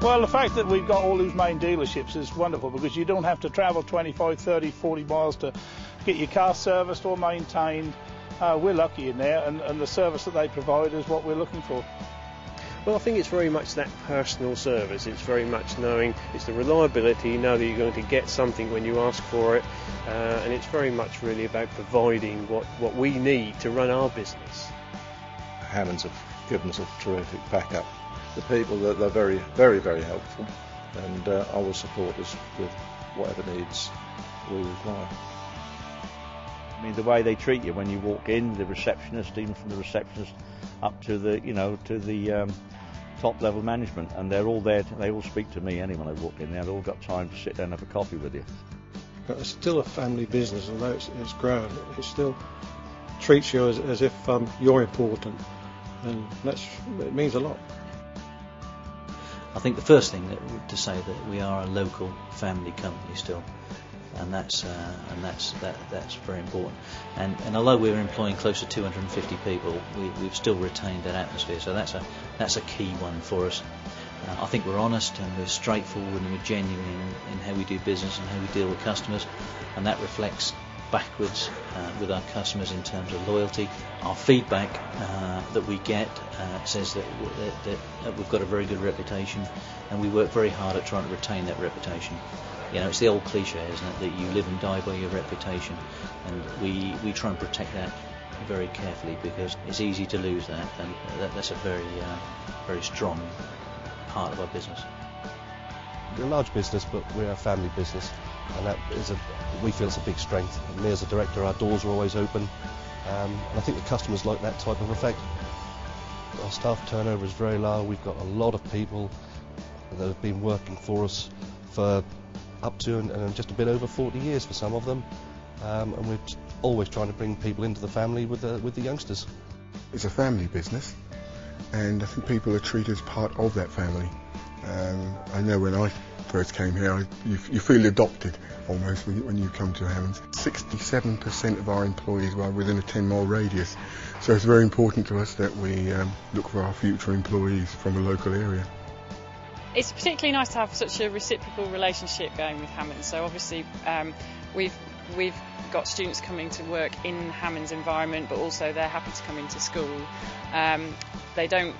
Well, the fact that we've got all these main dealerships is wonderful because you don't have to travel 25, 30, 40 miles to get your car serviced or maintained. We're lucky in there, and the service that they provide is what we're looking for. Well, I think it's very much that personal service. It's very much knowing, it's the reliability, you know that you're going to get something when you ask for it, and it's very much really about providing what we need to run our business. Hammonds have given us a terrific backup. The people, they're very, very, very helpful, and I will support us with whatever needs we require. I mean, the way they treat you when you walk in, the receptionist, even from the receptionist up to the, to the top level management, and they're all there. They all speak to me anyway when I walk in there. They've all got time to sit down and have a coffee with you. But it's still a family business, although it's grown. It still treats you as if you're important, and it means a lot. I think the first thing to say that we are a local family company still, and that's very important. And although we're employing close to 250 people, we've still retained that atmosphere. So that's a key one for us. I think we're honest and we're straightforward and we're genuine in how we do business and how we deal with customers, and that reflects backwards with our customers in terms of loyalty. Our feedback that we get says that we've got a very good reputation, and we work very hard at trying to retain that reputation. It's the old cliche, isn't it, that you live and die by your reputation, and we try and protect that very carefully because it's easy to lose that, and that's a very very strong part of our business. We're a large business, but we're a family business, and that is we feel it's a big strength. And me as a director, our doors are always open, and I think the customers like that type of effect. Our staff turnover is very low. We've got a lot of people that have been working for us for up to and just a bit over 40 years for some of them, and we're always trying to bring people into the family with the youngsters. It's a family business, and I think people are treated as part of that family. I know when I first came here, you feel adopted almost when you come to Hammond's. 67% of our employees were within a 10-mile radius, so it's very important to us that we look for our future employees from a local area. It's particularly nice to have such a reciprocal relationship going with Hammond. So obviously we've got students coming to work in Hammond's environment, but also they're happy to come into school. They don't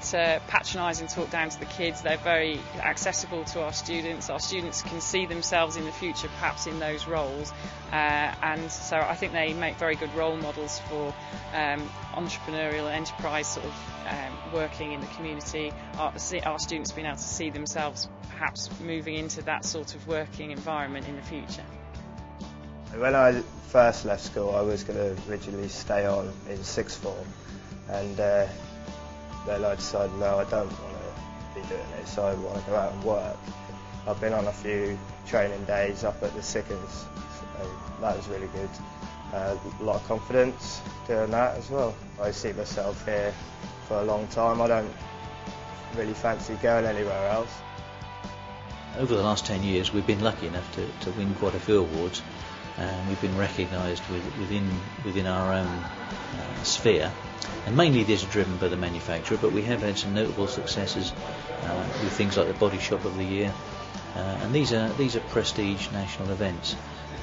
patronise and talk down to the kids. They're very accessible to our students. Our students can see themselves in the future perhaps in those roles, and so I think they make very good role models for entrepreneurial enterprise sort of working in the community. Our students being able to see themselves perhaps moving into that sort of working environment in the future. When I first left school, I was going to originally stay on in sixth form, and then I decided no, I don't want to be doing it, so I want to go out and work. I've been on a few training days up at the Sickers, so that was really good. A lot of confidence doing that as well. I see myself here for a long time. I don't really fancy going anywhere else. Over the last 10 years we've been lucky enough to win quite a few awards, and we've been recognised within our own sphere, and mainly these are driven by the manufacturer, but we have had some notable successes with things like the Body Shop of the Year, and these are prestige national events,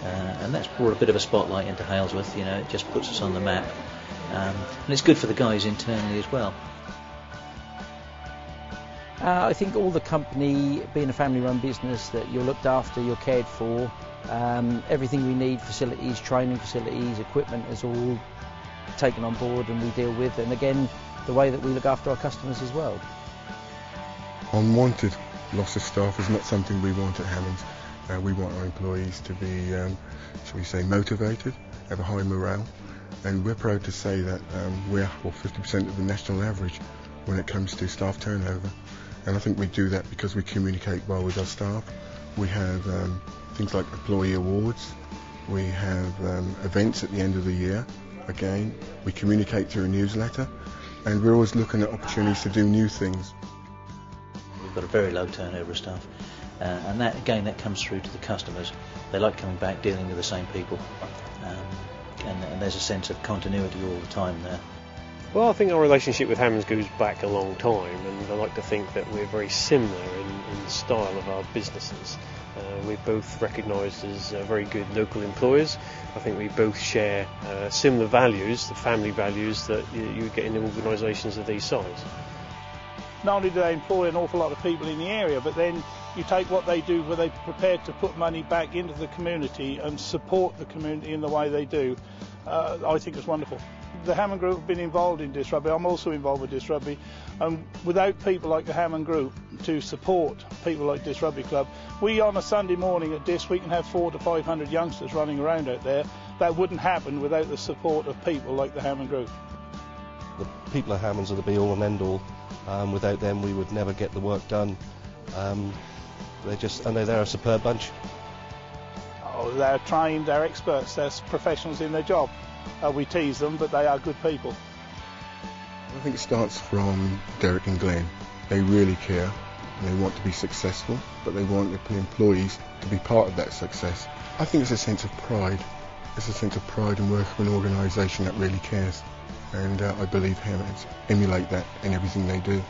and that's brought a bit of a spotlight into Halesworth. It just puts us on the map, and it's good for the guys internally as well. I think all the company, being a family-run business, that you're looked after, you're cared for. Everything we need, facilities, training facilities, equipment, is all taken on board and we deal with. And again, the way that we look after our customers as well. Unwanted loss of staff is not something we want at Hammond's. We want our employees to be, shall we say, motivated, have a high morale, and we're proud to say that we're 50% of the national average when it comes to staff turnover. And I think we do that because we communicate well with our staff. We have things like employee awards. We have events at the end of the year. Again, we communicate through a newsletter, and we're always looking at opportunities to do new things. We've got a very low turnover of staff, and that comes through to the customers. They like coming back, dealing with the same people, and there's a sense of continuity all the time there. Well, I think our relationship with Hammonds goes back a long time, and I like to think that we're very similar in the style of our businesses. We're both recognised as very good local employers. I think we both share similar values, the family values that you get in organisations of these size. Not only do they employ an awful lot of people in the area, but then you take what they do where they're prepared to put money back into the community and support the community in the way they do. I think it's wonderful. The Hammond Group have been involved in Disc Rugby. I'm also involved with Disc Rugby, and without people like the Hammond Group to support people like Disc Rugby Club, we on a Sunday morning at Disc we can have 400 to 500 youngsters running around out there. That wouldn't happen without the support of people like the Hammond Group. The people at Hammonds are the be all and end all. Without them we would never get the work done. They're a superb bunch. Oh, they're trained, they're experts, they're professionals in their job. We tease them, but they are good people. I think it starts from Derek and Glenn. They really care, and they want to be successful, but they want the employees to be part of that success. I think it's a sense of pride. It's a sense of pride in working with an organisation that really cares, and I believe Hammonds emulate that in everything they do.